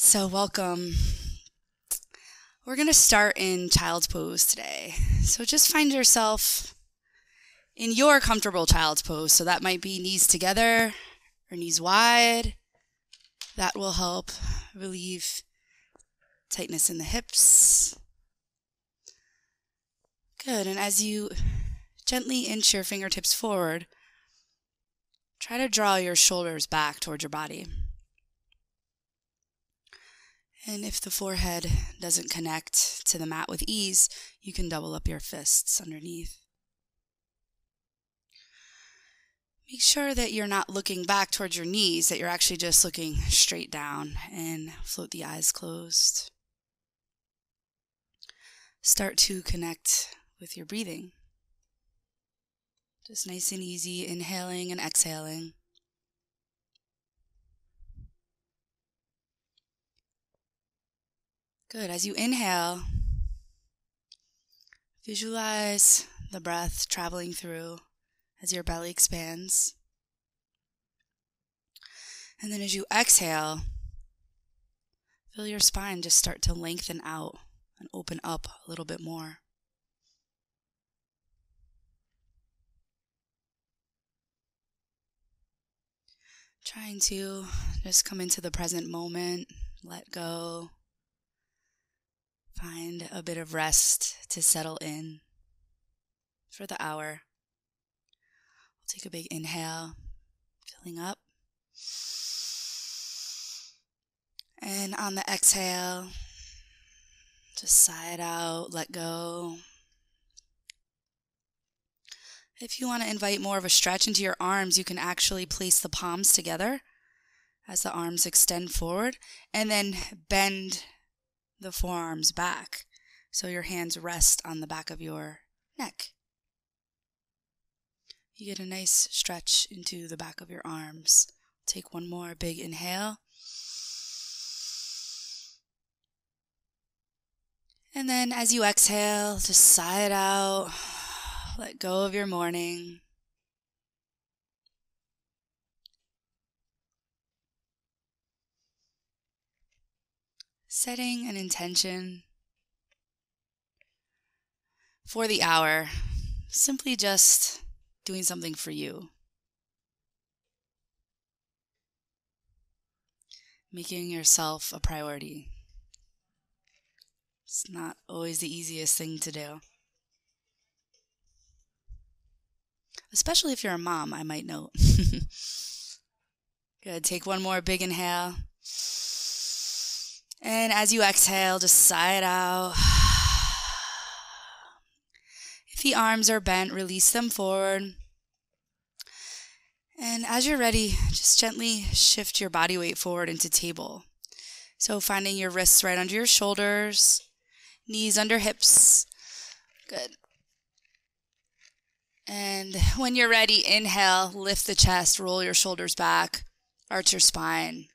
So welcome. We're going to start in child's pose today. So just find yourself in your comfortable child's pose. So that might be knees together or knees wide. That will help relieve tightness in the hips. Good. And as you gently inch your fingertips forward, try to draw your shoulders back towards your body. And if the forehead doesn't connect to the mat with ease, you can double up your fists underneath. Make sure that you're not looking back towards your knees, that you're actually just looking straight down, and float the eyes closed. Start to connect with your breathing. Just nice and easy, inhaling and exhaling. Good. As you inhale, visualize the breath traveling through as your belly expands. And then as you exhale, feel your spine just start to lengthen out and open up a little bit more. Trying to just come into the present moment, let go. Find a bit of rest to settle in for the hour. We'll take a big inhale, filling up. And on the exhale, just sigh it out, let go. If you want to invite more of a stretch into your arms, you can actually place the palms together as the arms extend forward, and then bend the forearms back so your hands rest on the back of your neck. You get a nice stretch into the back of your arms. Take one more big inhale. And then as you exhale, just sigh it out. Let go of your morning. Setting an intention for the hour, simply just doing something for you. Making yourself a priority. It's not always the easiest thing to do. Especially if you're a mom, I might note. Good, take one more big inhale. And as you exhale, just sigh it out. If the arms are bent, release them forward. And as you're ready, just gently shift your body weight forward into table. So finding your wrists right under your shoulders, knees under hips. Good. And when you're ready, inhale, lift the chest, roll your shoulders back, arch your spine.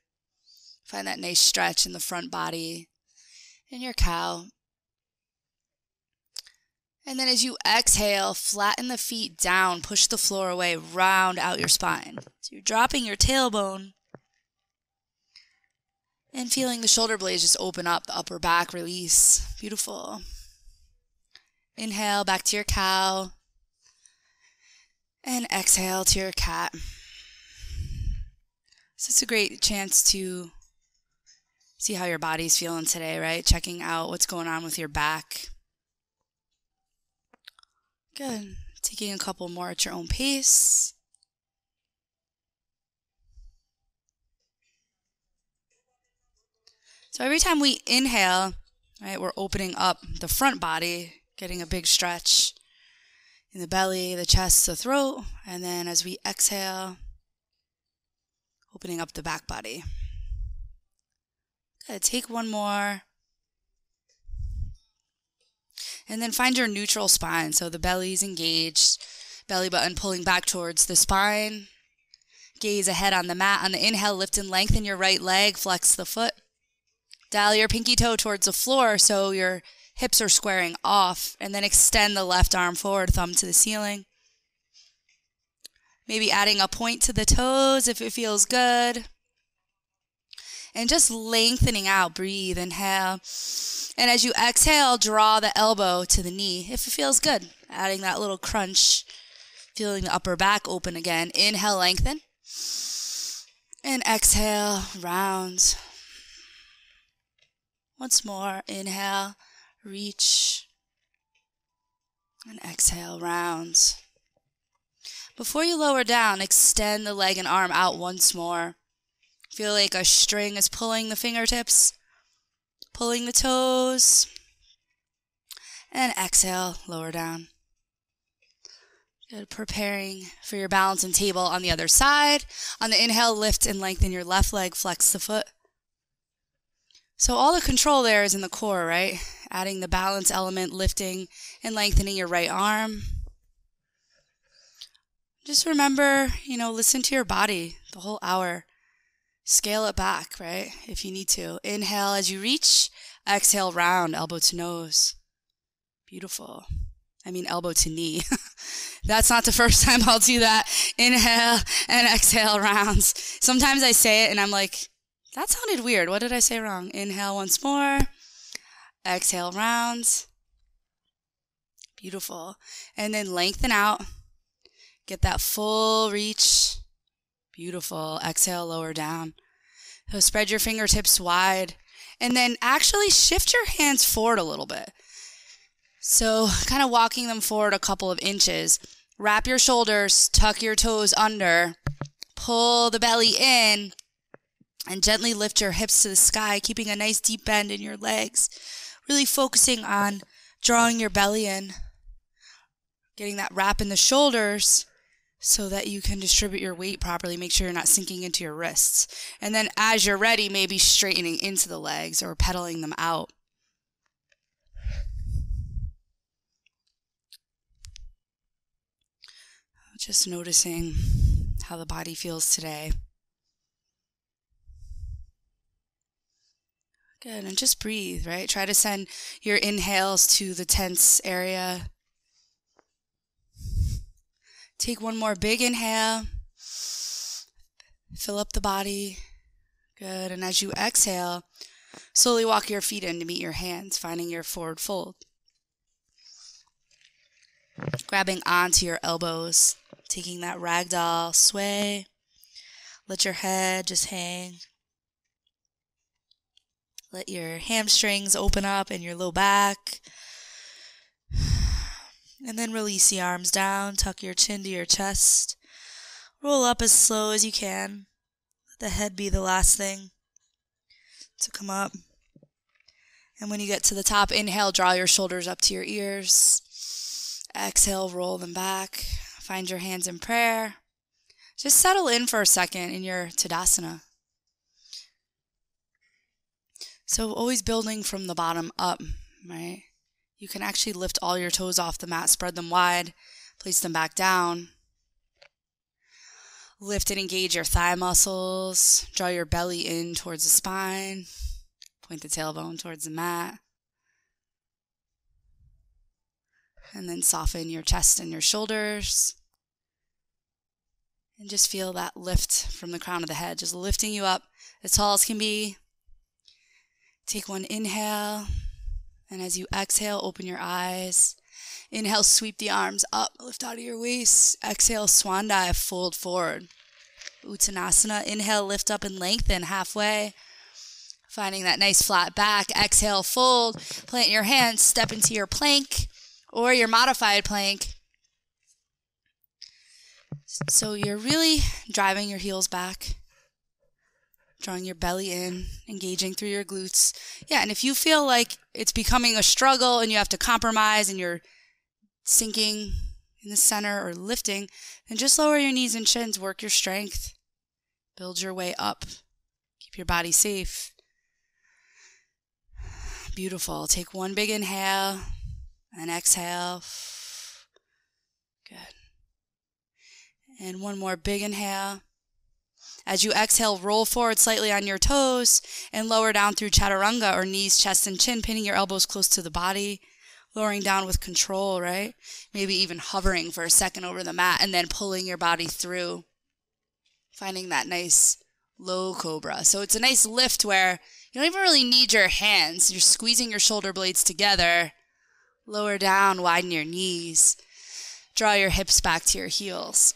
Find that nice stretch in the front body, in your cow. And then as you exhale, flatten the feet down, push the floor away, round out your spine. So you're dropping your tailbone and feeling the shoulder blades just open up, the upper back release. Beautiful. Inhale, back to your cow. And exhale to your cat. So it's a great chance to see how your body's feeling today, right? Checking out what's going on with your back. Good. Taking a couple more at your own pace. So every time we inhale, right, we're opening up the front body, getting a big stretch in the belly, the chest, the throat. And then as we exhale, opening up the back body. Good. Take one more. And then find your neutral spine. So the belly's engaged, belly button pulling back towards the spine. Gaze ahead on the mat. On the inhale, lift and lengthen your right leg, flex the foot. Dial your pinky toe towards the floor so your hips are squaring off. And then extend the left arm forward, thumb to the ceiling. Maybe adding a point to the toes if it feels good. And just lengthening out. Breathe, inhale. And as you exhale, draw the elbow to the knee if it feels good. Adding that little crunch. Feeling the upper back open again. Inhale, lengthen. And exhale, round. Once more. Inhale, reach. And exhale, round. Before you lower down, extend the leg and arm out once more. Feel like a string is pulling the fingertips, pulling the toes. And exhale, lower down. Good. Preparing for your balance and table on the other side. On the inhale, lift and lengthen your left leg, flex the foot. So all the control there is in the core, right? Adding the balance element, lifting and lengthening your right arm. Just remember, listen to your body the whole hour. Scale it back, right? If you need to. Inhale as you reach. Exhale, round, elbow to nose. Beautiful. Elbow to knee. That's not the first time I'll do that. Inhale and exhale, rounds. Sometimes I say it and I'm like, that sounded weird. What did I say wrong? Inhale once more. Exhale, rounds. Beautiful. And then lengthen out. Get that full reach. Beautiful. Exhale, lower down. So spread your fingertips wide. And then actually shift your hands forward a little bit. So kind of walking them forward a couple of inches. Wrap your shoulders, tuck your toes under, pull the belly in, and gently lift your hips to the sky, keeping a nice deep bend in your legs. Really focusing on drawing your belly in, getting that wrap in the shoulders so that you can distribute your weight properly. Make sure you're not sinking into your wrists. And then as you're ready, maybe straightening into the legs or pedaling them out. Just noticing how the body feels today. Good, and just breathe, right? Try to send your inhales to the tense area. Take one more big inhale. Fill up the body. Good, and as you exhale, slowly walk your feet in to meet your hands, finding your forward fold. Grabbing onto your elbows. Taking that ragdoll sway. Let your head just hang. Let your hamstrings open up and your low back. And then release the arms down. Tuck your chin to your chest. Roll up as slow as you can. Let the head be the last thing to come up. And when you get to the top, inhale, draw your shoulders up to your ears. Exhale, roll them back. Find your hands in prayer. Just settle in for a second in your Tadasana. So always building from the bottom up, right? You can actually lift all your toes off the mat, spread them wide, place them back down. Lift and engage your thigh muscles. Draw your belly in towards the spine. Point the tailbone towards the mat. And then soften your chest and your shoulders. And just feel that lift from the crown of the head, just lifting you up as tall as can be. Take one inhale. And as you exhale, open your eyes. Inhale, sweep the arms up, lift out of your waist. Exhale, swan dive, fold forward. Uttanasana, inhale, lift up and lengthen halfway. Finding that nice flat back. Exhale, fold. Plant your hands, step into your plank or your modified plank. So you're really driving your heels back, drawing your belly in, engaging through your glutes. Yeah, and if you feel like it's becoming a struggle and you have to compromise and you're sinking in the center or lifting, then just lower your knees and shins, work your strength, build your way up, keep your body safe. Beautiful. Take one big inhale and exhale. Good. And one more big inhale. As you exhale, roll forward slightly on your toes and lower down through chaturanga or knees, chest, and chin, pinning your elbows close to the body, lowering down with control, right? Maybe even hovering for a second over the mat and then pulling your body through, finding that nice low cobra. So it's a nice lift where you don't even really need your hands. You're squeezing your shoulder blades together. Lower down, widen your knees. Draw your hips back to your heels.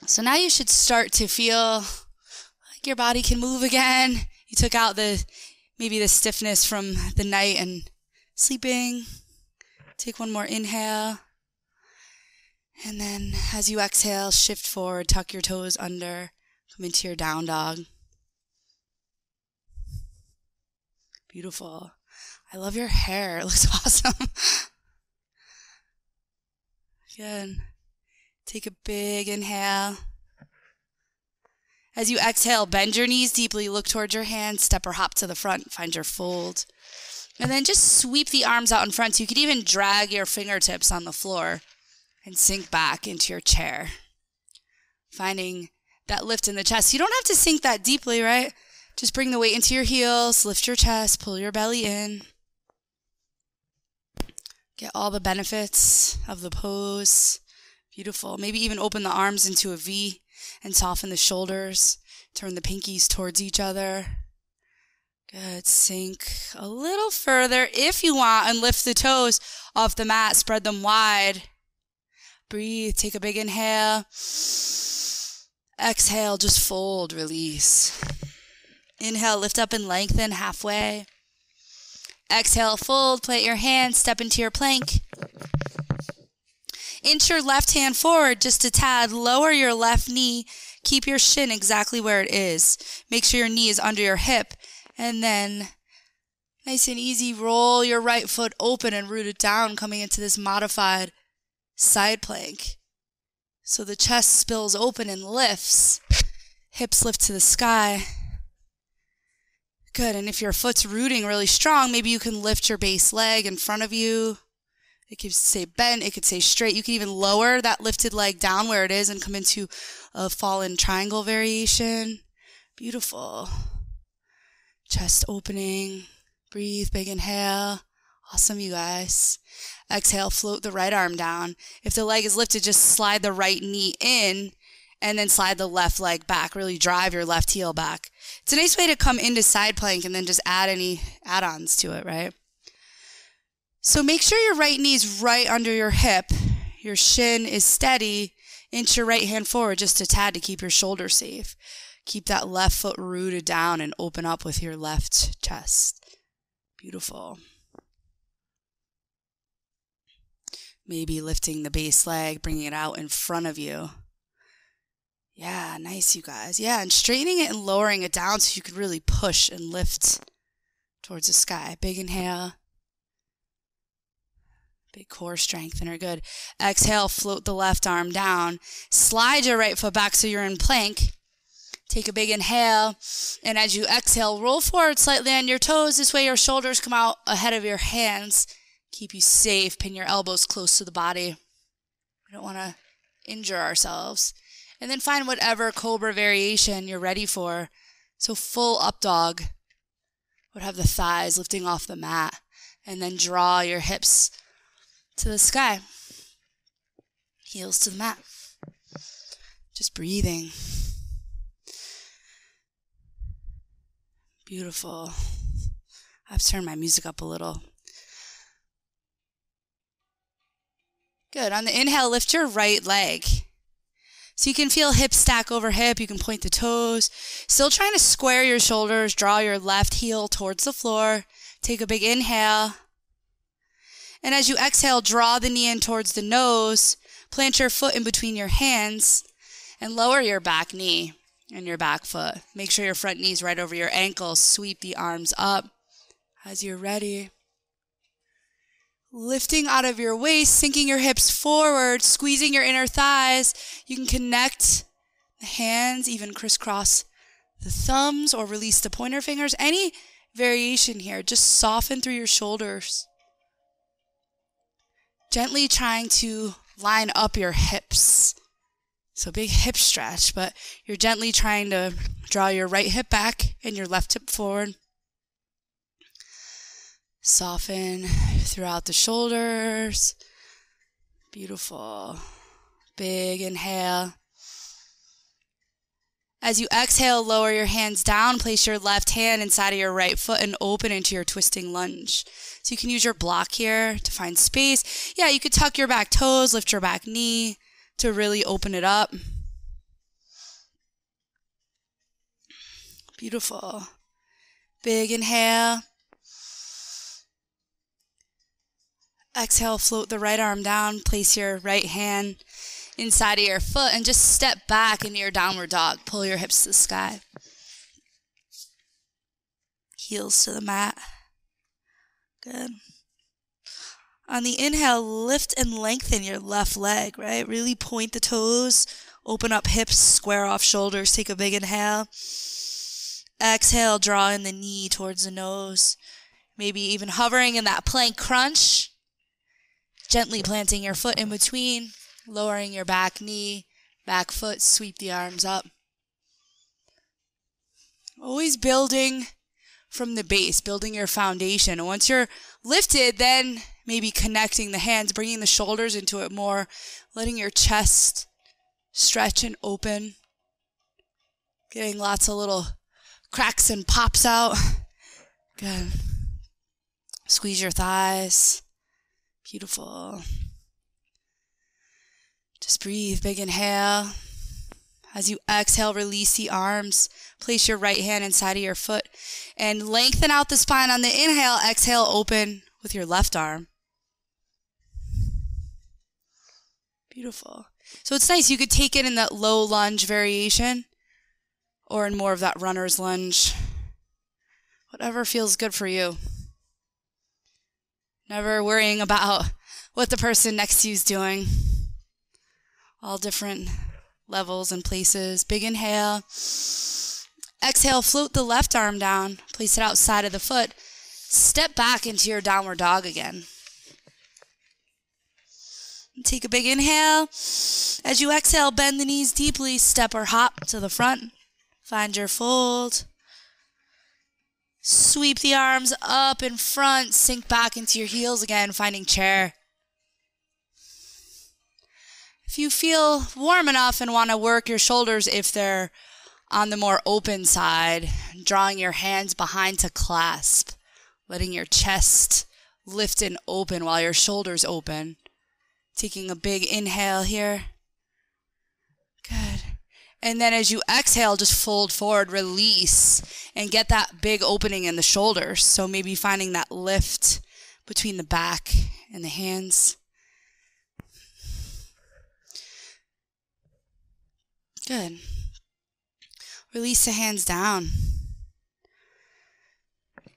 So now you should start to feel like your body can move again. You took out maybe the stiffness from the night and sleeping. Take one more inhale. And then as you exhale, shift forward, tuck your toes under, come into your down dog. Beautiful. I love your hair. It looks awesome. Good. Take a big inhale. As you exhale, bend your knees deeply, look towards your hands, step or hop to the front, find your fold. And then just sweep the arms out in front. So you could even drag your fingertips on the floor and sink back into your chair. Finding that lift in the chest. You don't have to sink that deeply, right? Just bring the weight into your heels, lift your chest, pull your belly in. Get all the benefits of the pose. Beautiful. Maybe even open the arms into a V and soften the shoulders. Turn the pinkies towards each other. Good. Sink a little further if you want and lift the toes off the mat. Spread them wide. Breathe. Take a big inhale. Exhale. Just fold. Release. Inhale. Lift up and lengthen halfway. Exhale. Fold. Plant your hands. Step into your plank. Inch your left hand forward just a tad. Lower your left knee. Keep your shin exactly where it is. Make sure your knee is under your hip. And then, nice and easy, roll your right foot open and root it down, coming into this modified side plank. So the chest spills open and lifts. Hips lift to the sky. Good. And if your foot's rooting really strong, maybe you can lift your base leg in front of you. It could say bent, it could say straight. You can even lower that lifted leg down where it is and come into a fallen triangle variation. Beautiful. Chest opening. Breathe, big inhale. Awesome, you guys. Exhale, float the right arm down. If the leg is lifted, just slide the right knee in and then slide the left leg back. Really drive your left heel back. It's a nice way to come into side plank and then just add any add-ons to it, right? So make sure your right knee is right under your hip. Your shin is steady. Inch your right hand forward just a tad to keep your shoulder safe. Keep that left foot rooted down and open up with your left chest. Beautiful. Maybe lifting the base leg, bringing it out in front of you. Yeah, nice, you guys. Yeah, and straightening it and lowering it down so you can really push and lift towards the sky. Big inhale. Big core strengthener. Good. Exhale, float the left arm down. Slide your right foot back so you're in plank. Take a big inhale. And as you exhale, roll forward slightly on your toes. This way your shoulders come out ahead of your hands. Keep you safe. Pin your elbows close to the body. We don't want to injure ourselves. And then find whatever cobra variation you're ready for. So full up dog would have the thighs lifting off the mat. And then draw your hips to the sky. Heels to the mat. Just breathing. Beautiful. I've turned my music up a little. Good. On the inhale, lift your right leg. So you can feel hip stack over hip. You can point the toes. Still trying to square your shoulders. Draw your left heel towards the floor. Take a big inhale. And as you exhale, draw the knee in towards the nose. Plant your foot in between your hands. And lower your back knee and your back foot. Make sure your front knee is right over your ankles. Sweep the arms up as you're ready. Lifting out of your waist, sinking your hips forward, squeezing your inner thighs. You can connect the hands, even crisscross the thumbs or release the pointer fingers. Any variation here, just soften through your shoulders. Gently trying to line up your hips. So big hip stretch, but you're gently trying to draw your right hip back and your left hip forward. Soften throughout the shoulders. Beautiful. Big inhale. As you exhale, lower your hands down, place your left hand inside of your right foot and open into your twisting lunge. So you can use your block here to find space. Yeah, you could tuck your back toes, lift your back knee to really open it up. Beautiful. Big inhale. Exhale, float the right arm down, place your right hand inside of your foot and just step back into your downward dog. Pull your hips to the sky. Heels to the mat. Good. On the inhale, lift and lengthen your left leg, right? Really point the toes, open up hips, square off shoulders. Take a big inhale. Exhale, draw in the knee towards the nose. Maybe even hovering in that plank crunch. Gently planting your foot in between. Lowering your back knee, back foot, sweep the arms up. Always building from the base, building your foundation. And once you're lifted, then maybe connecting the hands, bringing the shoulders into it more, letting your chest stretch and open. Getting lots of little cracks and pops out. Good. Squeeze your thighs. Beautiful. Just breathe, big inhale. As you exhale, release the arms. Place your right hand inside of your foot and lengthen out the spine on the inhale. Exhale, open with your left arm. Beautiful. So it's nice. You could take it in that low lunge variation or in more of that runner's lunge. Whatever feels good for you. Never worrying about what the person next to you is doing. All different levels and places. Big inhale. Exhale, float the left arm down. Place it outside of the foot. Step back into your downward dog again. Take a big inhale. As you exhale, bend the knees deeply. Step or hop to the front. Find your fold. Sweep the arms up in front. Sink back into your heels again, finding chair. If you feel warm enough and want to work your shoulders if they're on the more open side, drawing your hands behind to clasp, letting your chest lift and open while your shoulders open. Taking a big inhale here. Good. And then as you exhale, just fold forward, release, and get that big opening in the shoulders. So maybe finding that lift between the back and the hands. Good. Release the hands down.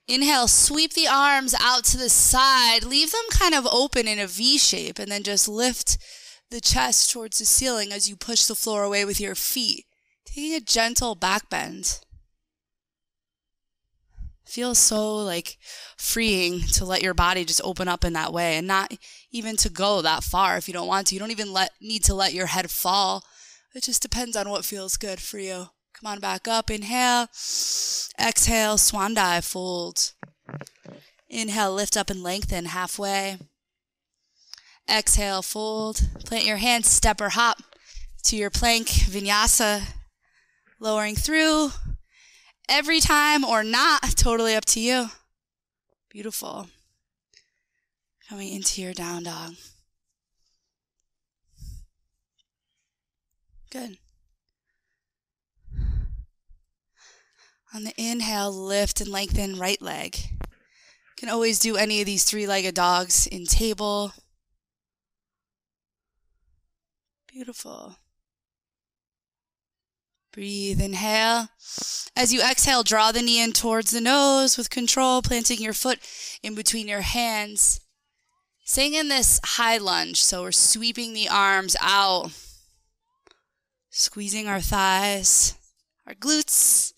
Inhale, sweep the arms out to the side. Leave them kind of open in a V shape, and then just lift the chest towards the ceiling as you push the floor away with your feet. Taking a gentle back bend. Feels so freeing to let your body just open up in that way and not even to go that far if you don't want to. You don't even need to let your head fall. It just depends on what feels good for you. Come on back up. Inhale. Exhale. Swan dive. Fold. Inhale. Lift up and lengthen halfway. Exhale. Fold. Plant your hands. Step or hop to your plank vinyasa. Lowering through. Every time or not. Totally up to you. Beautiful. Coming into your down dog. Good. On the inhale, lift and lengthen right leg. You can always do any of these three-legged dogs in table. Beautiful. Breathe, inhale. As you exhale, draw the knee in towards the nose with control, planting your foot in between your hands. Staying in this high lunge, so we're sweeping the arms out. Squeezing our thighs, our glutes,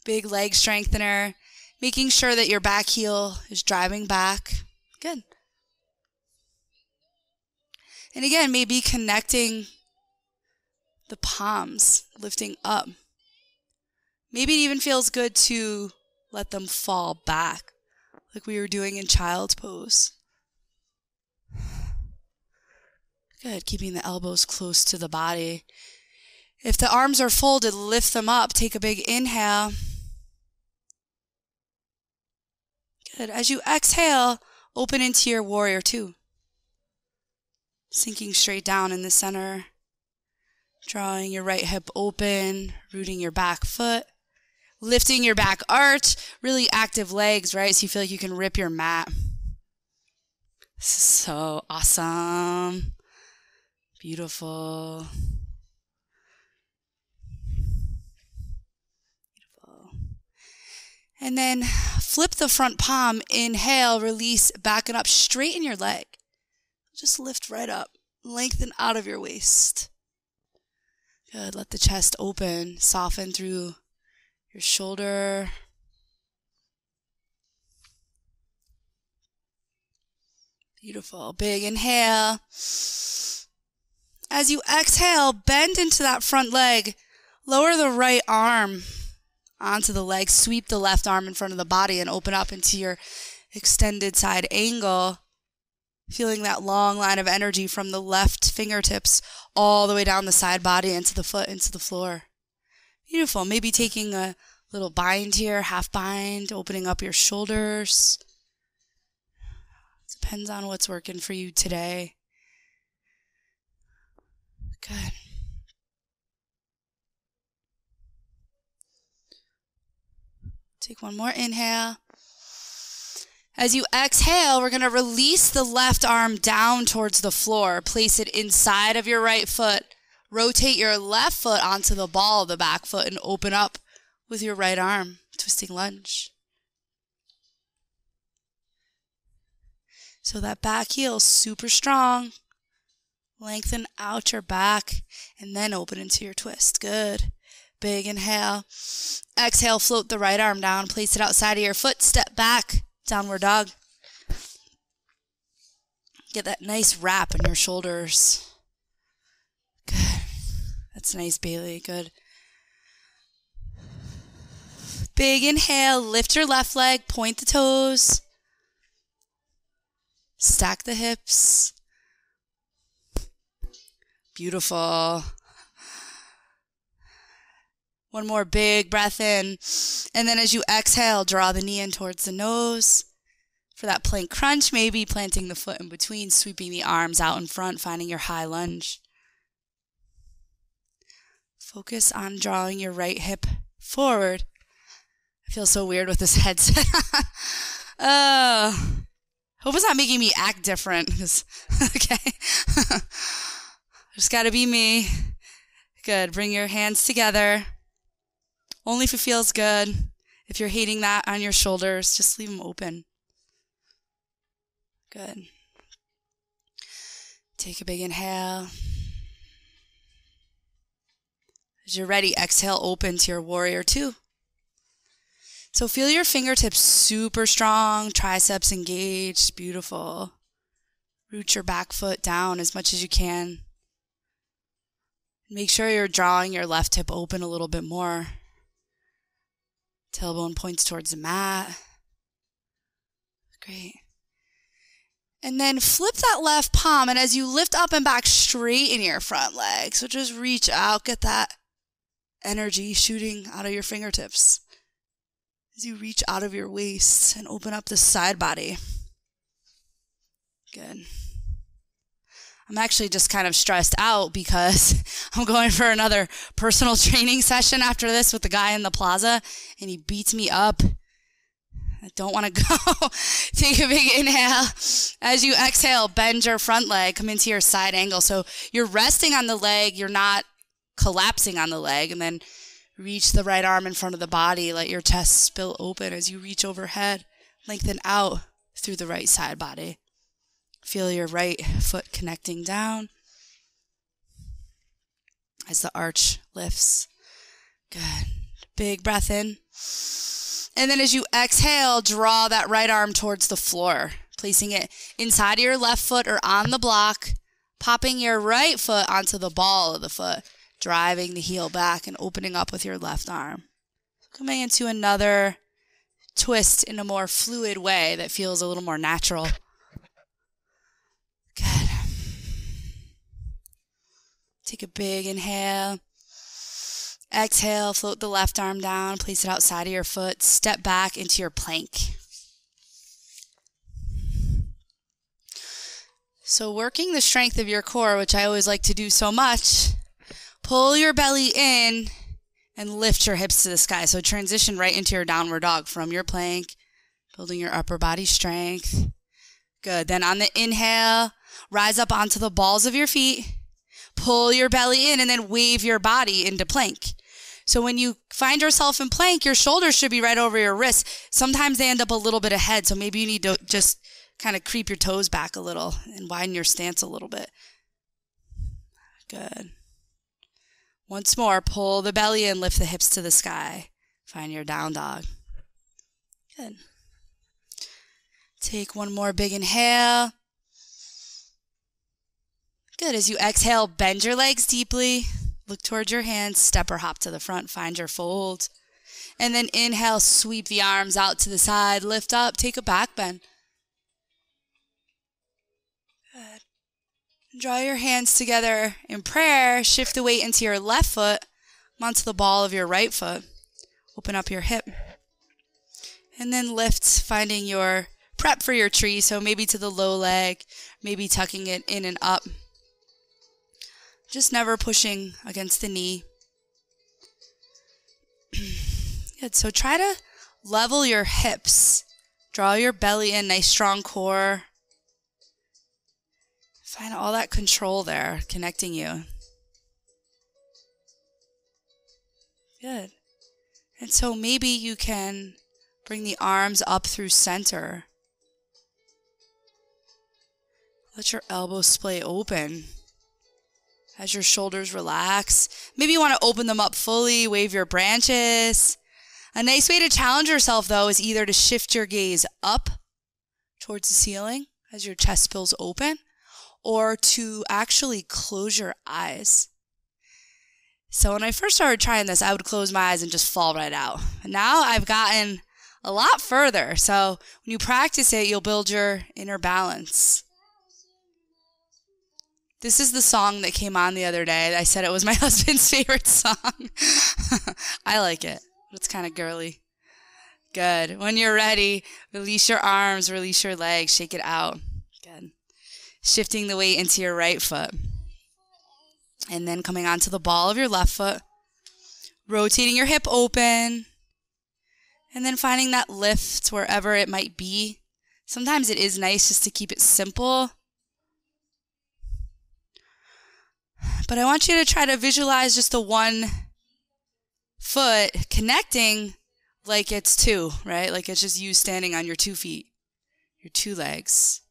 big leg strengthener, making sure that your back heel is driving back. Good. And again, maybe connecting the palms, lifting up. Maybe it even feels good to let them fall back, like we were doing in child's pose. Good, keeping the elbows close to the body. If the arms are folded, lift them up. Take a big inhale. Good. As you exhale, open into your warrior two. Sinking straight down in the center. Drawing your right hip open, rooting your back foot. Lifting your back arch, really active legs, right? So you feel like you can rip your mat. This is so awesome. Beautiful. Beautiful. And then flip the front palm, inhale, release, backing up, straighten your leg. Just lift right up, lengthen out of your waist. Good, let the chest open, soften through your shoulder. Beautiful. Big inhale. As you exhale, bend into that front leg. Lower the right arm onto the leg. Sweep the left arm in front of the body and open up into your extended side angle. Feeling that long line of energy from the left fingertips all the way down the side body into the foot, into the floor. Beautiful. Maybe taking a little bind here, half bind, opening up your shoulders. Depends on what's working for you today. Good. Take one more inhale. As you exhale, we're going to release the left arm down towards the floor. Place it inside of your right foot. Rotate your left foot onto the ball of the back foot and open up with your right arm. Twisting lunge. So that back heel super strong. Lengthen out your back and then open into your twist. Good. Big inhale. Exhale, float the right arm down. Place it outside of your foot. Step back. Downward dog. Get that nice wrap in your shoulders. Good. That's nice, Bailey. Good. Big inhale. Lift your left leg. Point the toes. Stack the hips. Beautiful. One more big breath in. And then as you exhale, draw the knee in towards the nose. For that plank crunch, maybe planting the foot in between, sweeping the arms out in front, finding your high lunge. Focus on drawing your right hip forward. I feel so weird with this headset. Hope it's not making me act different. Okay. Just gotta be me. Good. Bring your hands together. Only if it feels good. If you're hating that on your shoulders, just leave them open. Good. Take a big inhale. As you're ready, exhale, open to your warrior two. So feel your fingertips super strong, triceps engaged, beautiful. Root your back foot down as much as you can. Make sure you're drawing your left hip open a little bit more. Tailbone points towards the mat. Great. And then flip that left palm, and as you lift up and back, straighten your front leg. So just reach out, get that energy shooting out of your fingertips. As you reach out of your waist and open up the side body. Good. I'm actually just kind of stressed out because I'm going for another personal training session after this with the guy in the plaza, and he beats me up. I don't want to go. Take a big inhale. As you exhale, bend your front leg, come into your side angle. So you're resting on the leg, you're not collapsing on the leg, and then reach the right arm in front of the body. Let your chest spill open as you reach overhead. Lengthen out through the right side body. Feel your right foot connecting down as the arch lifts. Good. Big breath in. And then as you exhale, draw that right arm towards the floor, placing it inside of your left foot or on the block, popping your right foot onto the ball of the foot, driving the heel back and opening up with your left arm. Coming into another twist in a more fluid way that feels a little more natural. Good. Take a big inhale. Exhale, float the left arm down, place it outside of your foot, step back into your plank. So working the strength of your core, which I always like to do so much, pull your belly in and lift your hips to the sky. So transition right into your downward dog from your plank, building your upper body strength. Good. Then on the inhale, rise up onto the balls of your feet, pull your belly in, and then wave your body into plank. So when you find yourself in plank, your shoulders should be right over your wrists. Sometimes they end up a little bit ahead, so maybe you need to just kind of creep your toes back a little and widen your stance a little bit. Good. Once more, pull the belly in, lift the hips to the sky. Find your down dog. Good. Take one more big inhale. Good. As you exhale, bend your legs deeply. Look towards your hands. Step or hop to the front. Find your fold. And then inhale, sweep the arms out to the side. Lift up. Take a back bend. Good. Draw your hands together in prayer. Shift the weight into your left foot, onto the ball of your right foot. Open up your hip. And then lift, finding your prep for your tree. So maybe to the low leg, maybe tucking it in and up. Just never pushing against the knee. Good. So try to level your hips. Draw your belly in, nice strong core. Find all that control there, connecting you. Good. And so maybe you can bring the arms up through center. Let your elbows splay open as your shoulders relax. Maybe you want to open them up fully, wave your branches. A nice way to challenge yourself, though, is either to shift your gaze up towards the ceiling as your chest spills open, or to actually close your eyes. So when I first started trying this, I would close my eyes and just fall right out. Now I've gotten a lot further. So when you practice it, you'll build your inner balance. This is the song that came on the other day. I said it was my husband's favorite song. I like it. It's kind of girly. Good. When you're ready, release your arms, release your legs, shake it out. Good. Shifting the weight into your right foot. And then coming onto the ball of your left foot. Rotating your hip open. And then finding that lift wherever it might be. Sometimes it is nice just to keep it simple. But I want you to try to visualize just the one foot connecting like it's two, right? Like it's just you standing on your 2 feet, your 2 legs.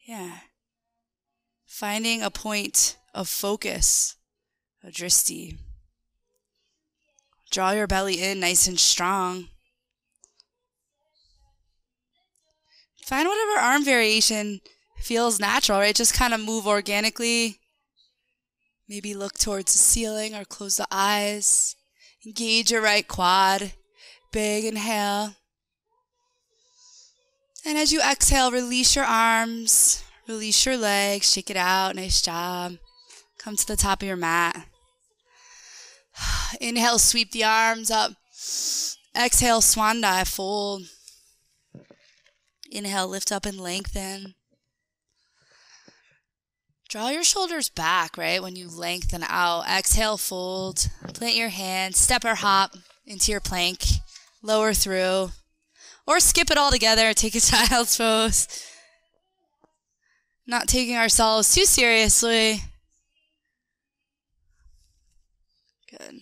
Yeah. Finding a point of focus, a drishti. Draw your belly in nice and strong. Find whatever arm variation feels natural, right? Just kind of move organically. Maybe look towards the ceiling or close the eyes. Engage your right quad. Big inhale. And as you exhale, release your arms. Release your legs. Shake it out. Nice job. Come to the top of your mat. Inhale, sweep the arms up. Exhale, swan dive, fold. Inhale, lift up and lengthen. Draw your shoulders back, right? When you lengthen out. Exhale, fold. Plant your hands. Step or hop into your plank. Lower through. Or skip it all together. Take a child's pose. Not taking ourselves too seriously. Good.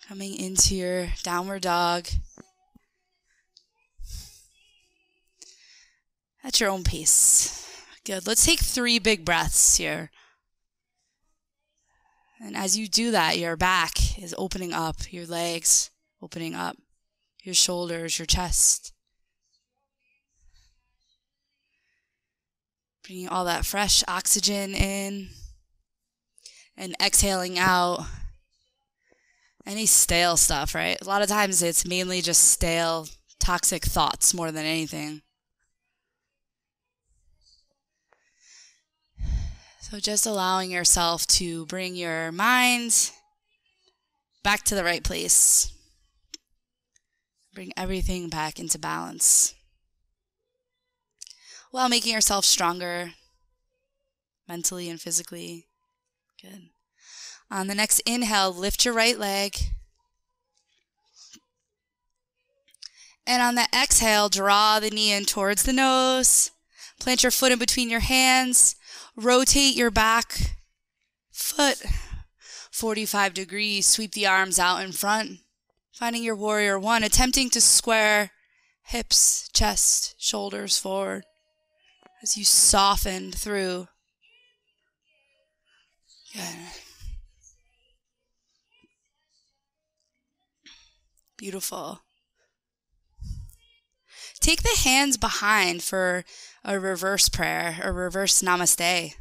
Coming into your downward dog. At your own pace. Good. Let's take 3 big breaths here. And as you do that, your back is opening up, your legs opening up, your shoulders, your chest. Bringing all that fresh oxygen in and exhaling out any stale stuff, right? A lot of times it's mainly just stale, toxic thoughts more than anything. So just allowing yourself to bring your mind back to the right place. Bring everything back into balance while making yourself stronger mentally and physically. Good. On the next inhale, lift your right leg. And on the exhale, draw the knee in towards the nose. Plant your foot in between your hands. Rotate your back foot 45 degrees. Sweep the arms out in front. Finding your warrior one, attempting to square hips, chest, shoulders forward as you soften through. Good. Beautiful. Take the hands behind for a reverse prayer or reverse namaste,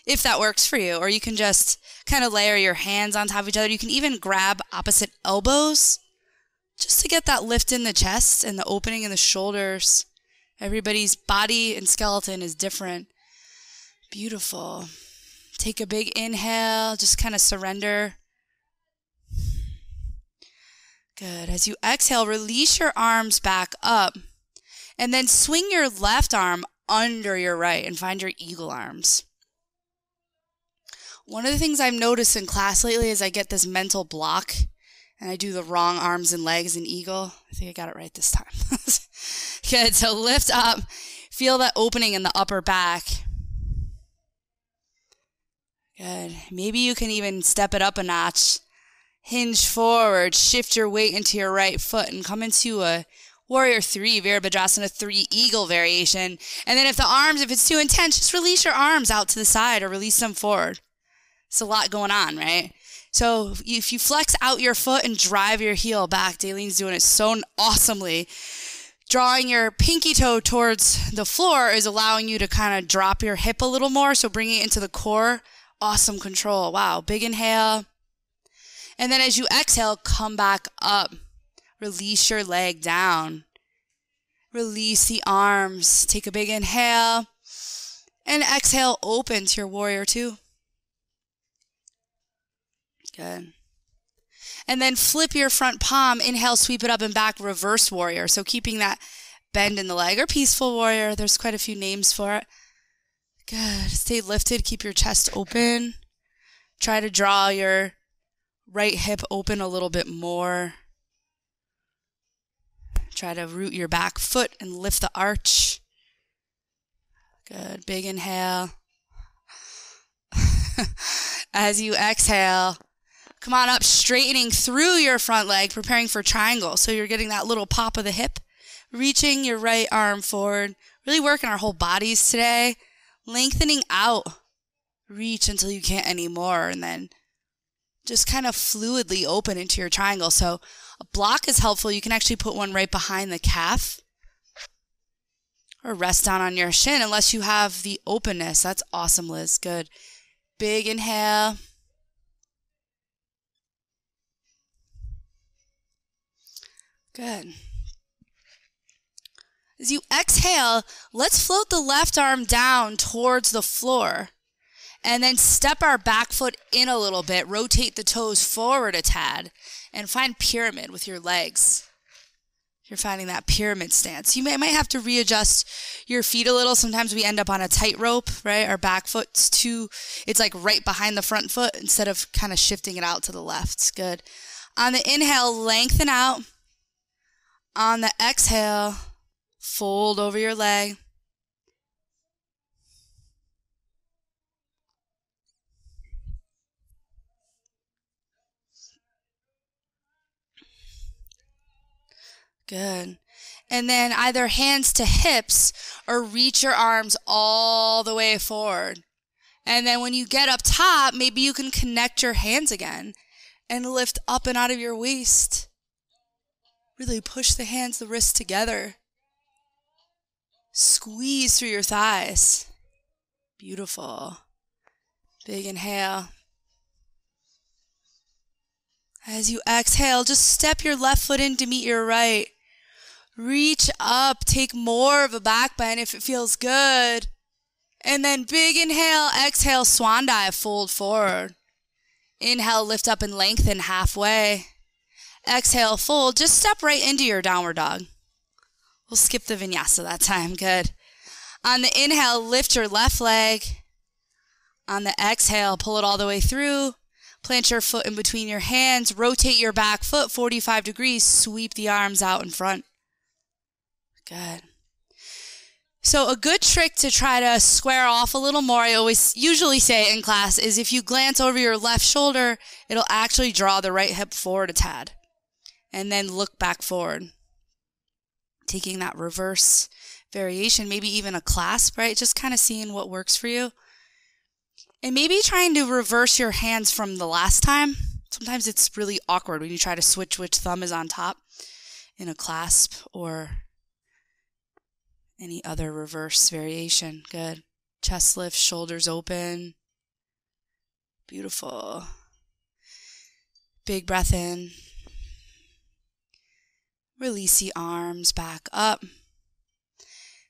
if that works for you. Or you can just kind of layer your hands on top of each other. You can even grab opposite elbows just to get that lift in the chest and the opening in the shoulders. Everybody's body and skeleton is different. Beautiful. Take a big inhale. Just kind of surrender. Good. As you exhale, release your arms back up. And then swing your left arm under your right and find your eagle arms. One of the things I've noticed in class lately is I get this mental block and I do the wrong arms and legs in eagle. I think I got it right this time. Good. So lift up. Feel that opening in the upper back. Good. Maybe you can even step it up a notch. Hinge forward. Shift your weight into your right foot and come into a Warrior 3, Virabhadrasana 3, Eagle variation. And then if it's too intense, just release your arms out to the side or release them forward. It's a lot going on, right? So if you flex out your foot and drive your heel back, Daylene's doing it so awesomely. Drawing your pinky toe towards the floor is allowing you to kind of drop your hip a little more. So bringing it into the core. Awesome control. Wow. Big inhale. And then as you exhale, come back up. Release your leg down. Release the arms. Take a big inhale. And exhale, open to your warrior 2. Good. And then flip your front palm. Inhale, sweep it up and back, reverse warrior. So keeping that bend in the leg, or peaceful warrior. There's quite a few names for it. Good. Stay lifted. Keep your chest open. Try to draw your right hip open a little bit more. Try to root your back foot and lift the arch. Good. Big inhale. As you exhale, come on up, straightening through your front leg, preparing for triangle. So you're getting that little pop of the hip, reaching your right arm forward. Really working our whole bodies today. Lengthening out. Reach until you can't anymore. And then just kind of fluidly open into your triangle. So a block is helpful. You can actually put one right behind the calf or rest down on your shin unless you have the openness. That's awesome, Liz. Good. Big inhale. Good. As you exhale, let's float the left arm down towards the floor. And then step our back foot in a little bit. Rotate the toes forward a tad. And find pyramid with your legs. You're finding that pyramid stance. You might have to readjust your feet a little. Sometimes we end up on a tightrope, right? Our back foot's it's like right behind the front foot instead of kind of shifting it out to the left. Good. On the inhale, lengthen out. On the exhale, fold over your leg. Good. And then either hands to hips or reach your arms all the way forward. And then when you get up top, maybe you can connect your hands again and lift up and out of your waist. Really push the hands, the wrists together. Squeeze through your thighs. Beautiful. Big inhale. As you exhale, just step your left foot in to meet your right. Reach up, take more of a back bend if it feels good. And then big inhale, exhale, swan dive, fold forward. Inhale, lift up and lengthen halfway. Exhale, fold. Just step right into your downward dog. We'll skip the vinyasa that time. Good. On the inhale, lift your left leg. On the exhale, pull it all the way through. Plant your foot in between your hands. Rotate your back foot 45 degrees. Sweep the arms out in front. Good. So a good trick to try to square off a little more, I usually say in class, is if you glance over your left shoulder, it'll actually draw the right hip forward a tad. And then look back forward. Taking that reverse variation, maybe even a clasp, right? Just kind of seeing what works for you. And maybe trying to reverse your hands from the last time. Sometimes it's really awkward when you try to switch which thumb is on top in a clasp or any other reverse variation. Good. Chest lift, shoulders open. Beautiful. Big breath in. Release the arms back up.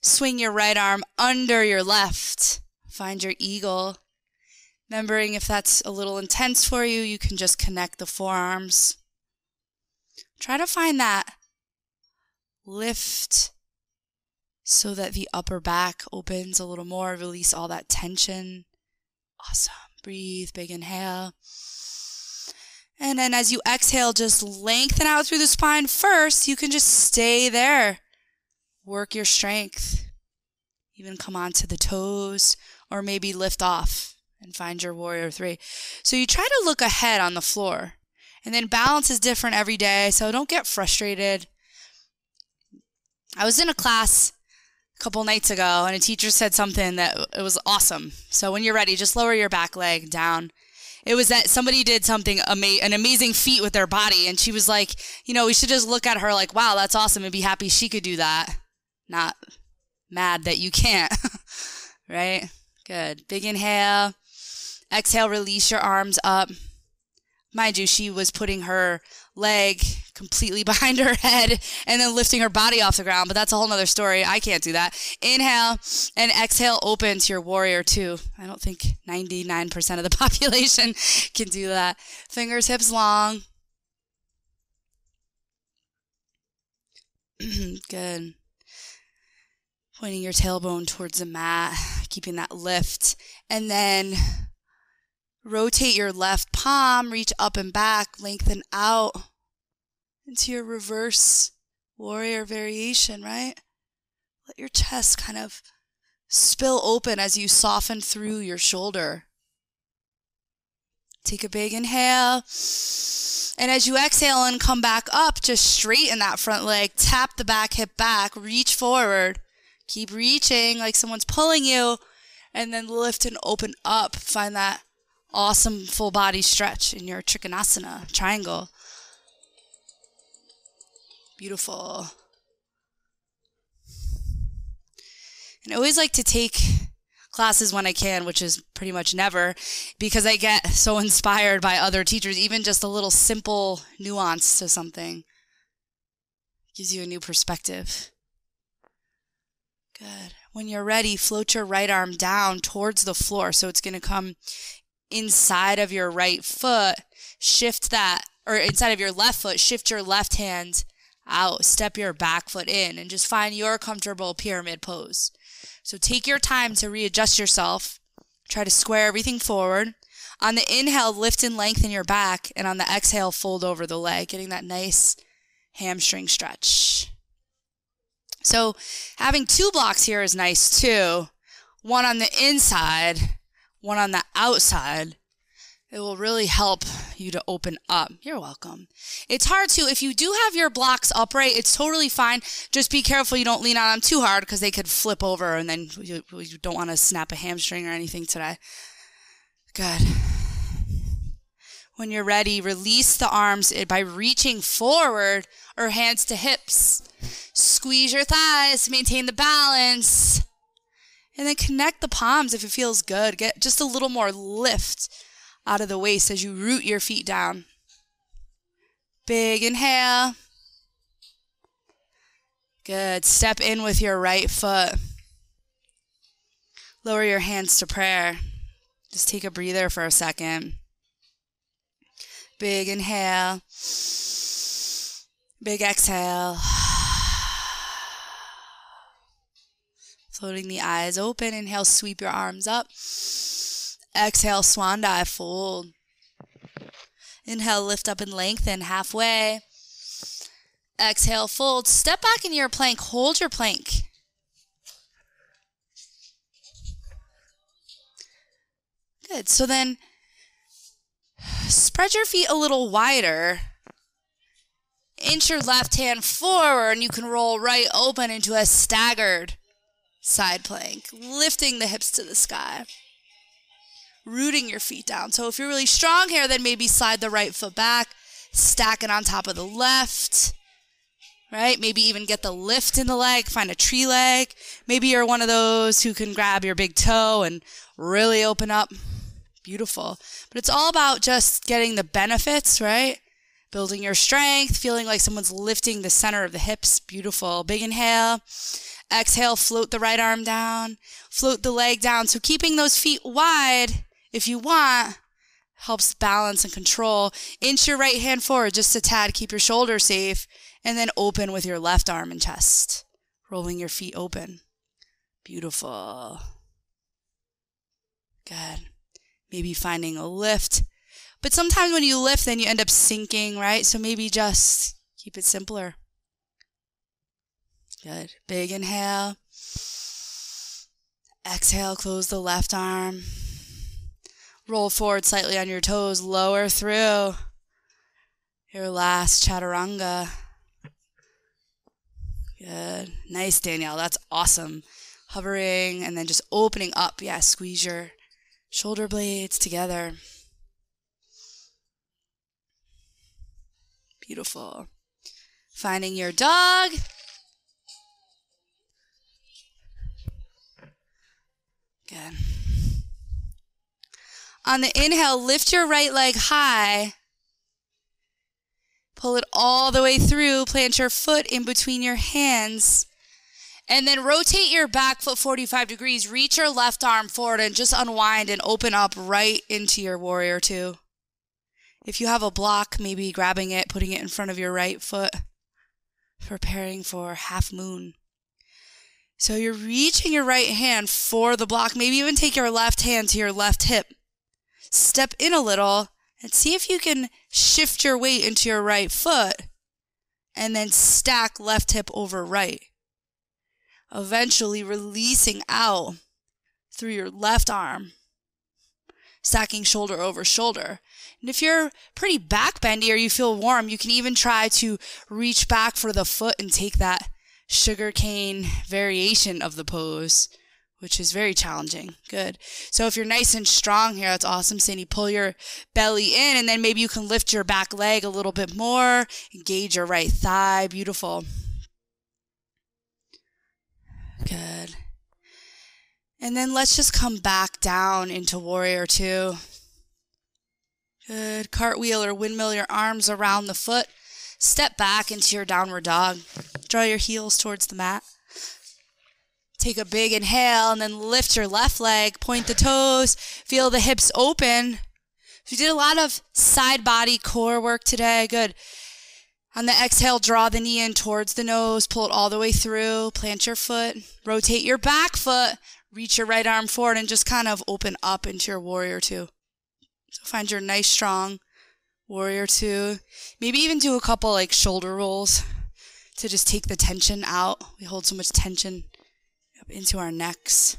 Swing your right arm under your left. Find your eagle. Remembering if that's a little intense for you, you can just connect the forearms. Try to find that lift so that the upper back opens a little more. Release all that tension. Awesome. Breathe, big inhale. And then as you exhale, just lengthen out through the spine first. You can just stay there. Work your strength. Even come onto the toes or maybe lift off and find your warrior three. So you try to look ahead on the floor. And then balance is different every day, so don't get frustrated. I was in a class a couple nights ago, and a teacher said something that it was awesome. So when you're ready, just lower your back leg down. It was that somebody did something, an amazing feat with their body, and she was like, we should just look at her like, wow, that's awesome, and be happy she could do that. Not mad that you can't, right? Good. Big inhale. Exhale, release your arms up. Mind you, she was putting her leg completely behind her head and then lifting her body off the ground, but that's a whole nother story. I can't do that. Inhale and exhale, open to your warrior two. I don't think 99% of the population can do that. Fingers, hips long. Good. Pointing your tailbone towards the mat, keeping that lift. And then rotate your left palm, reach up and back, lengthen out into your reverse warrior variation, right? Let your chest kind of spill open as you soften through your shoulder. Take a big inhale. And as you exhale and come back up, just straighten that front leg, tap the back hip back, reach forward. Keep reaching like someone's pulling you, and then lift and open up. Find that awesome full body stretch in your Trikonasana triangle. Beautiful. And I always like to take classes when I can, which is pretty much never, because I get so inspired by other teachers, even just a little simple nuance to something. Gives you a new perspective. Good. When you're ready, float your right arm down towards the floor. So it's going to come inside of your right foot. Shift that, or inside of your left foot, shift your left hand out. Step your back foot in and just find your comfortable pyramid pose. So take your time to readjust yourself. Try to square everything forward. On the inhale, lift and lengthen your back. And on the exhale, fold over the leg, getting that nice hamstring stretch. So having two blocks here is nice too. One on the inside, one on the outside. It will really help you to open up. You're welcome. It's hard to, if you do have your blocks upright, it's totally fine. Just be careful you don't lean on them too hard because they could flip over and then you don't want to snap a hamstring or anything today. Good. When you're ready, release the arms by reaching forward or hands to hips. Squeeze your thighs, maintain the balance. And then connect the palms if it feels good. Get just a little more lift out of the waist as you root your feet down. Big inhale. Good. Step in with your right foot. Lower your hands to prayer. Just take a breather for a second. Big inhale. Big exhale. Floating the eyes open. Inhale, sweep your arms up. Exhale, swan dive, fold. Inhale, lift up and lengthen halfway. Exhale, fold. Step back into your plank. Hold your plank. Good. So then spread your feet a little wider. Inch your left hand forward and you can roll right open into a staggered side plank, lifting the hips to the sky, rooting your feet down. So if you're really strong here, then maybe slide the right foot back, stack it on top of the left, right? Maybe even get the lift in the leg, find a tree leg. Maybe you're one of those who can grab your big toe and really open up. Beautiful. But it's all about just getting the benefits, right? Building your strength, feeling like someone's lifting the center of the hips. Beautiful. Big inhale. Exhale, float the right arm down. Float the leg down. So keeping those feet wide, if you want, helps balance and control. Inch your right hand forward just a tad. Keep your shoulders safe. And then open with your left arm and chest. Rolling your feet open. Beautiful. Good. Maybe finding a lift. But sometimes when you lift, then you end up sinking, right? So maybe just keep it simpler. Good. Big inhale. Exhale, close the left arm. Roll forward slightly on your toes. Lower through your last chaturanga. Good. Nice, Danielle. That's awesome. Hovering and then just opening up. Yeah, squeeze your shoulder blades together. Beautiful. Finding your dog. Good. On the inhale, lift your right leg high. Pull it all the way through. Plant your foot in between your hands. And then rotate your back foot 45 degrees. Reach your left arm forward and just unwind and open up right into your warrior two. If you have a block, maybe grabbing it, putting it in front of your right foot. Preparing for half moon. So you're reaching your right hand for the block. Maybe even take your left hand to your left hip. Step in a little and see if you can shift your weight into your right foot and then stack left hip over right. Eventually releasing out through your left arm, stacking shoulder over shoulder. And if you're pretty back bendy or you feel warm, you can even try to reach back for the foot and take that sugarcane variation of the pose, which is very challenging. Good. So if you're nice and strong here, that's awesome, Cindy. Pull your belly in and then maybe you can lift your back leg a little bit more. Engage your right thigh. Beautiful. Good. And then let's just come back down into warrior two. Good. Cartwheel or windmill your arms around the foot. Step back into your downward dog. Draw your heels towards the mat. Take a big inhale and then lift your left leg. Point the toes. Feel the hips open. We did a lot of side body core work today. Good. On the exhale, draw the knee in towards the nose. Pull it all the way through. Plant your foot. Rotate your back foot. Reach your right arm forward and just kind of open up into your warrior two. So find your nice, strong warrior two. Maybe even do a couple like shoulder rolls to just take the tension out. We hold so much tension up into our necks.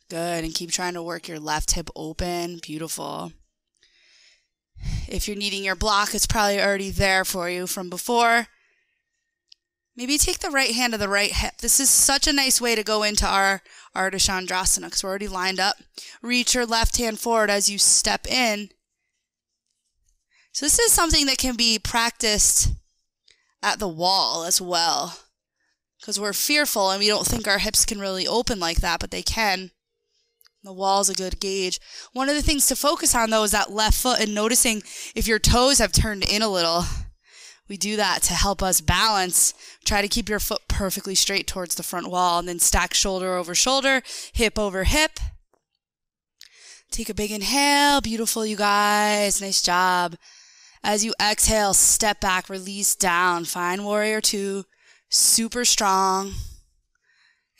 Good. And keep trying to work your left hip open. Beautiful. If you're needing your block, it's probably already there for you from before. Maybe take the right hand to the right hip. This is such a nice way to go into our Ardha Chandrasana because we're already lined up. Reach your left hand forward as you step in. So this is something that can be practiced at the wall as well because we're fearful and we don't think our hips can really open like that, but they can. The wall is a good gauge. One of the things to focus on, though, is that left foot and noticing if your toes have turned in a little. We do that to help us balance. Try to keep your foot perfectly straight towards the front wall and then stack shoulder over shoulder, hip over hip. Take a big inhale. Beautiful, you guys. Nice job. As you exhale, step back, release down. Find warrior two, super strong.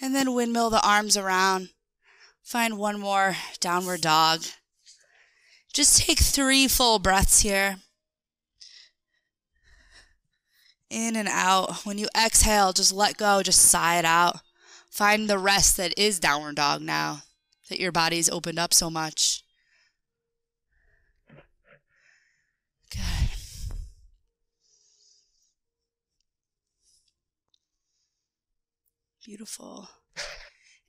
And then windmill the arms around. Find one more downward dog. Just take 3 full breaths here. In and out. When you exhale, just let go, just sigh it out. Find the rest that is downward dog now, that your body's opened up so much. Good. Beautiful.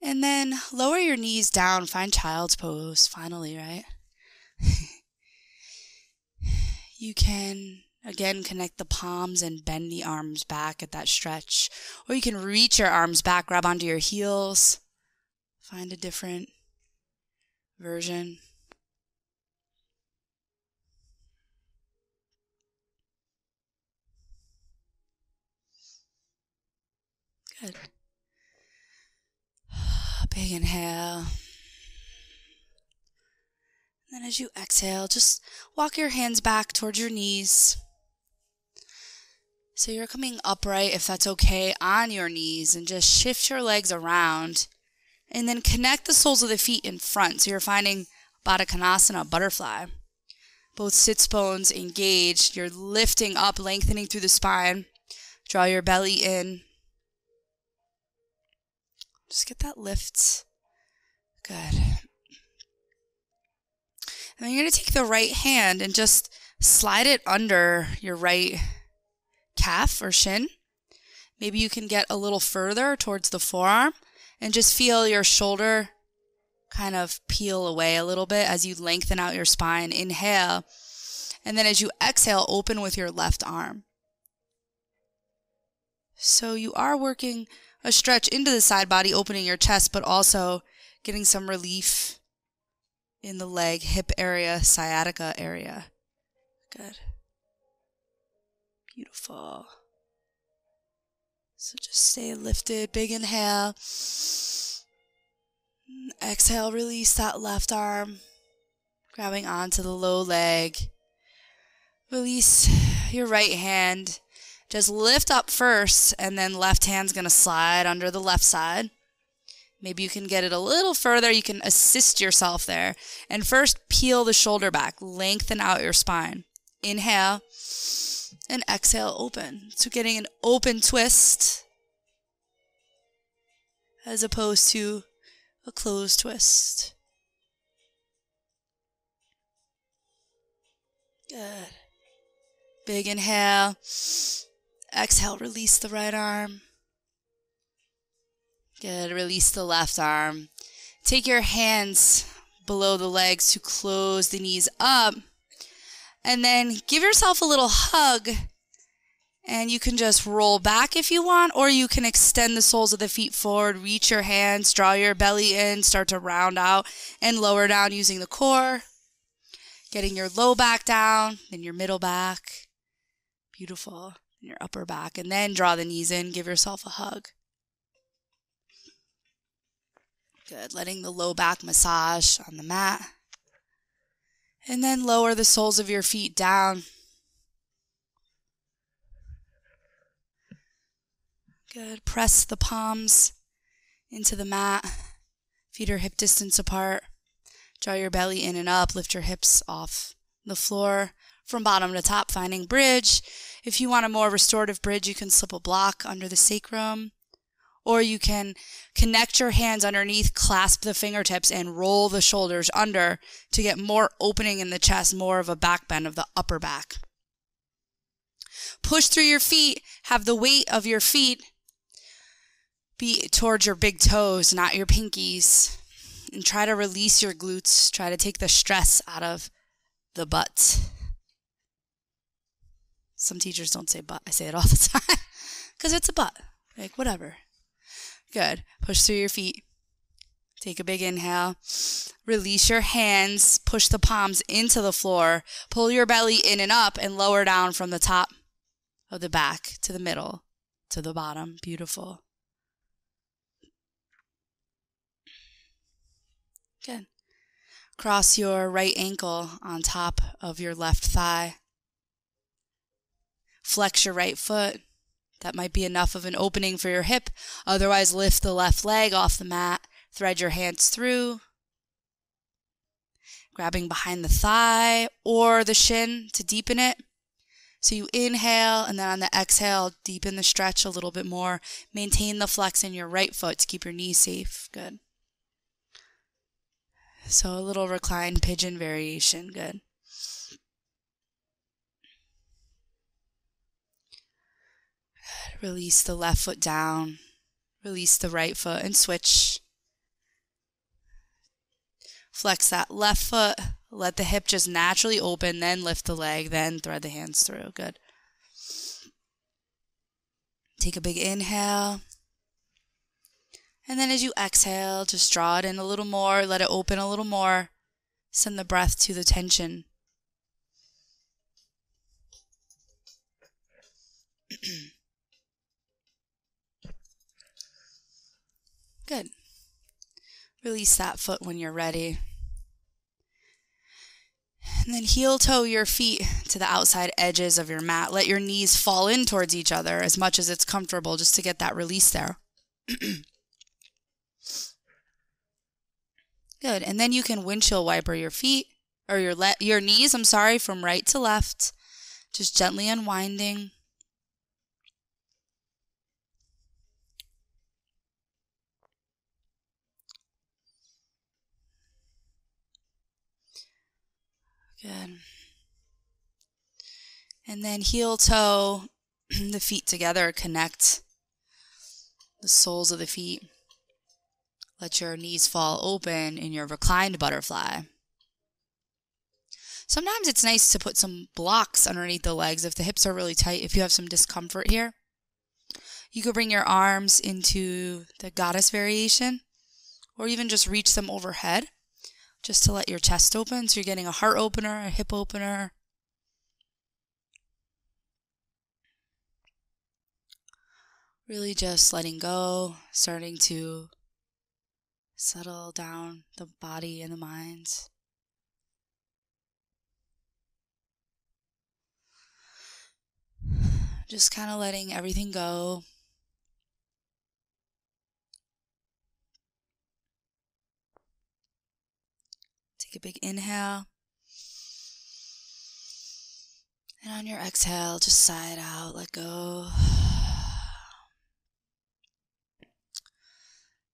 And then lower your knees down, find child's pose, finally, right? You can, again, connect the palms and bend the arms back at that stretch. Or you can reach your arms back, grab onto your heels. Find a different version. Good. Big inhale. And then as you exhale, just walk your hands back towards your knees. So you're coming upright, if that's okay, on your knees, and just shift your legs around. And then connect the soles of the feet in front. So you're finding Baddha Konasana, butterfly. Both sits bones engaged. You're lifting up, lengthening through the spine. Draw your belly in. Just get that lift. Good. And then you're going to take the right hand and just slide it under your right calf or shin. Maybe you can get a little further towards the forearm and just feel your shoulder kind of peel away a little bit as you lengthen out your spine. Inhale. And then as you exhale, open with your left arm. So you are working a stretch into the side body, opening your chest, but also getting some relief in the leg, hip area, sciatica area. Good. Beautiful. So just stay lifted. Big inhale. Exhale, release that left arm. Grabbing onto the low leg. Release your right hand. Just lift up first, and then left hand's going to slide under the left side. Maybe you can get it a little further. You can assist yourself there. And first, peel the shoulder back. Lengthen out your spine. Inhale. And exhale, open. So getting an open twist as opposed to a closed twist. Good. Big inhale. Exhale, release the right arm. Good. Release the left arm. Take your hands below the legs to close the knees up. And then give yourself a little hug. And you can just roll back if you want, or you can extend the soles of the feet forward, reach your hands, draw your belly in, start to round out and lower down using the core. Getting your low back down, then your middle back. Beautiful. And your upper back. And then draw the knees in, give yourself a hug. Good. Letting the low back massage on the mat. And then lower the soles of your feet down. Good. Press the palms into the mat. Feet are hip distance apart. Draw your belly in and up. Lift your hips off the floor from bottom to top, finding bridge. If you want a more restorative bridge, you can slip a block under the sacrum. Or you can connect your hands underneath, clasp the fingertips, and roll the shoulders under to get more opening in the chest, more of a back bend of the upper back. Push through your feet. Have the weight of your feet be towards your big toes, not your pinkies. And try to release your glutes. Try to take the stress out of the butt. Some teachers don't say butt. I say it all the time because it's a butt. Like, whatever. Good. Push through your feet. Take a big inhale. Release your hands. Push the palms into the floor. Pull your belly in and up and lower down from the top of the back to the middle to the bottom. Beautiful. Good. Cross your right ankle on top of your left thigh. Flex your right foot. That might be enough of an opening for your hip. Otherwise, lift the left leg off the mat. Thread your hands through, grabbing behind the thigh or the shin to deepen it. So you inhale, and then on the exhale, deepen the stretch a little bit more. Maintain the flex in your right foot to keep your knees safe. Good. So a little reclined pigeon variation. Good. Release the left foot down. Release the right foot and switch. Flex that left foot. Let the hip just naturally open, then lift the leg, then thread the hands through. Good. Take a big inhale. And then as you exhale, just draw it in a little more. Let it open a little more. Send the breath to the tension. Good. Release that foot when you're ready. And then heel toe your feet to the outside edges of your mat. Let your knees fall in towards each other as much as it's comfortable, just to get that release there. Good. And then you can windshield wiper your feet, or your knees, from right to left. Just gently unwinding. Good. And then heel toe the feet together, connect the soles of the feet. Let your knees fall open in your reclined butterfly. Sometimes it's nice to put some blocks underneath the legs if the hips are really tight, if you have some discomfort here. You could bring your arms into the goddess variation, or even just reach them overhead, just to let your chest open. So you're getting a heart opener, a hip opener. Really just letting go, starting to settle down the body and the mind. Just kind of letting everything go. Take a big inhale. And on your exhale, just sigh it out, let go.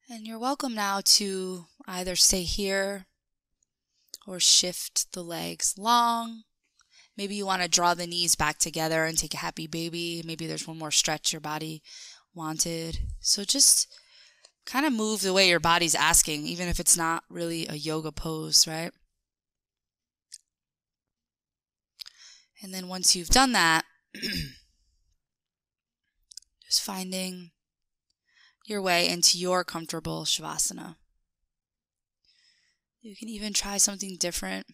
And you're welcome now to either stay here or shift the legs long. Maybe you want to draw the knees back together and take a happy baby. Maybe there's one more stretch your body wanted. So just kind of move the way your body's asking, even if it's not really a yoga pose, right? And then once you've done that, just finding your way into your comfortable Savasana. You can even try something different.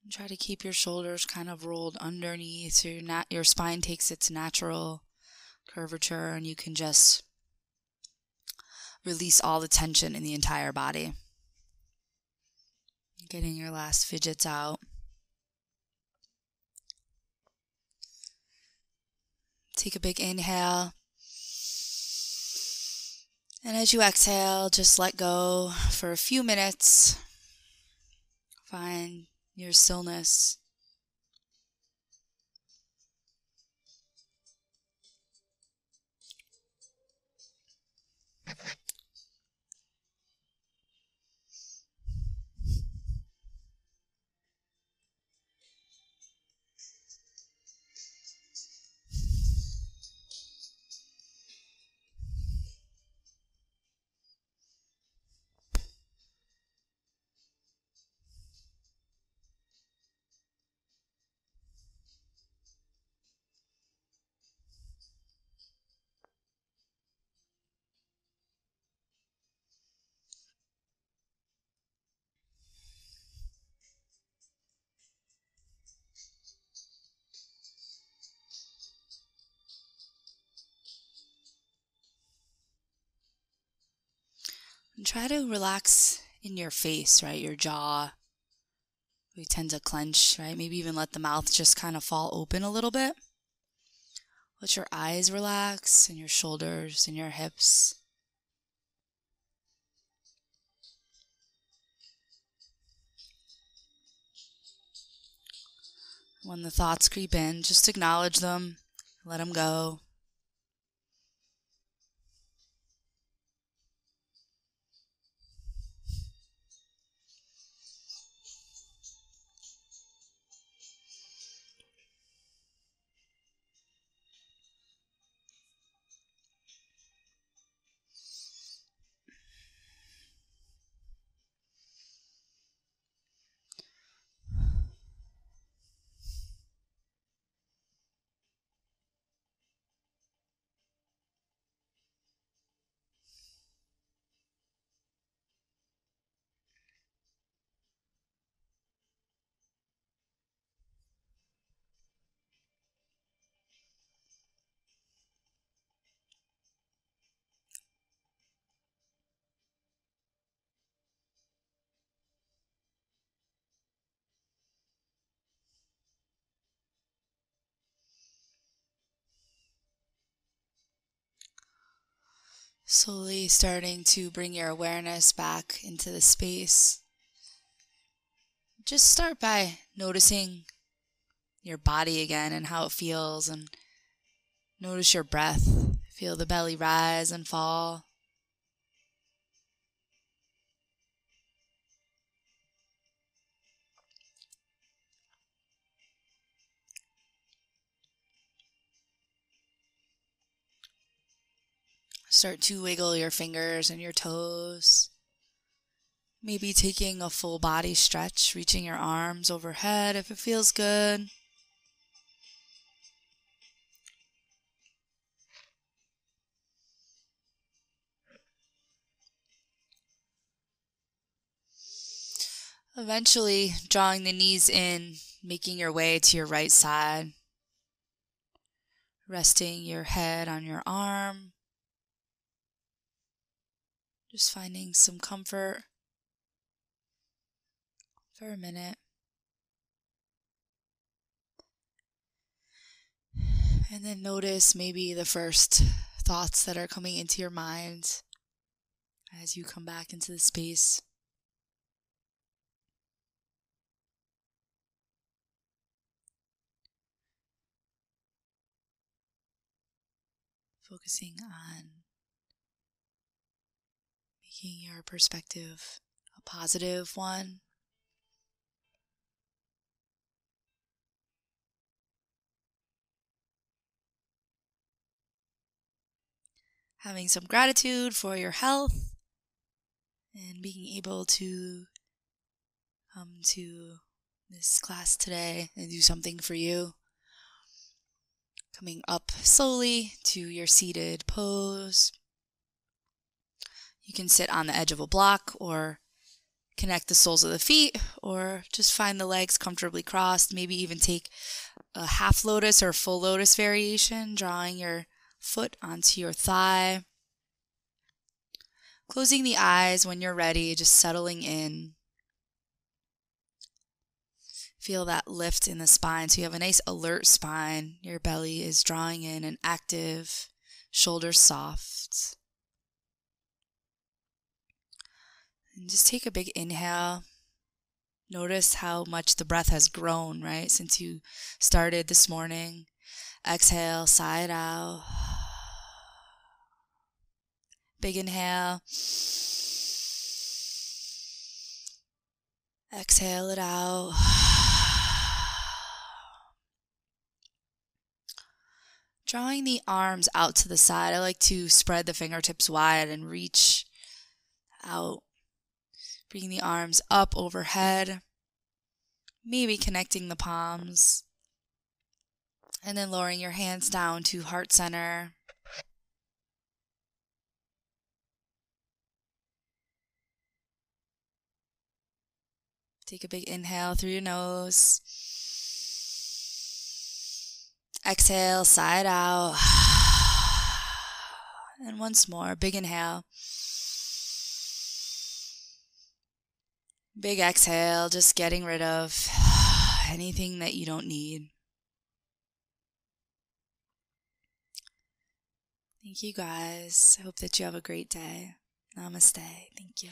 And try to keep your shoulders kind of rolled underneath so your spine takes its natural curvature, and you can just release all the tension in the entire body. Getting your last fidgets out. Take a big inhale. And as you exhale, just let go for a few minutes. Find your stillness. And try to relax in your face, right? Your jaw, We tend to clench, right? Maybe even let the mouth just kind of fall open a little bit. Let your eyes relax and your shoulders and your hips. When the thoughts creep in, just acknowledge them, let them go. Slowly starting to bring your awareness back into the space. Just start by noticing your body again and how it feels, and notice your breath. Feel the belly rise and fall. Start to wiggle your fingers and your toes. Maybe taking a full body stretch, reaching your arms overhead if it feels good. Eventually, drawing the knees in, making your way to your right side. Resting your head on your arm. Just finding some comfort for a minute. And then notice maybe the first thoughts that are coming into your mind as you come back into the space. Focusing on making your perspective a positive one. Having some gratitude for your health and being able to come to this class today and do something for you. Coming up slowly to your seated pose. You can sit on the edge of a block or connect the soles of the feet, or just find the legs comfortably crossed. Maybe even take a half lotus or full lotus variation, drawing your foot onto your thigh. Closing the eyes when you're ready, just settling in. Feel that lift in the spine, so you have a nice alert spine. Your belly is drawing in and active, shoulders soft. And just take a big inhale. Notice how much the breath has grown, right, since you started this morning. Exhale, sigh it out. Big inhale. Exhale it out. Drawing the arms out to the side. I like to spread the fingertips wide and reach out. Bringing the arms up overhead. Maybe connecting the palms. And then lowering your hands down to heart center. Take a big inhale through your nose. Exhale, sigh it out. And once more, big inhale. Big exhale, just getting rid of anything that you don't need. Thank you guys. I hope that you have a great day. Namaste. Thank you.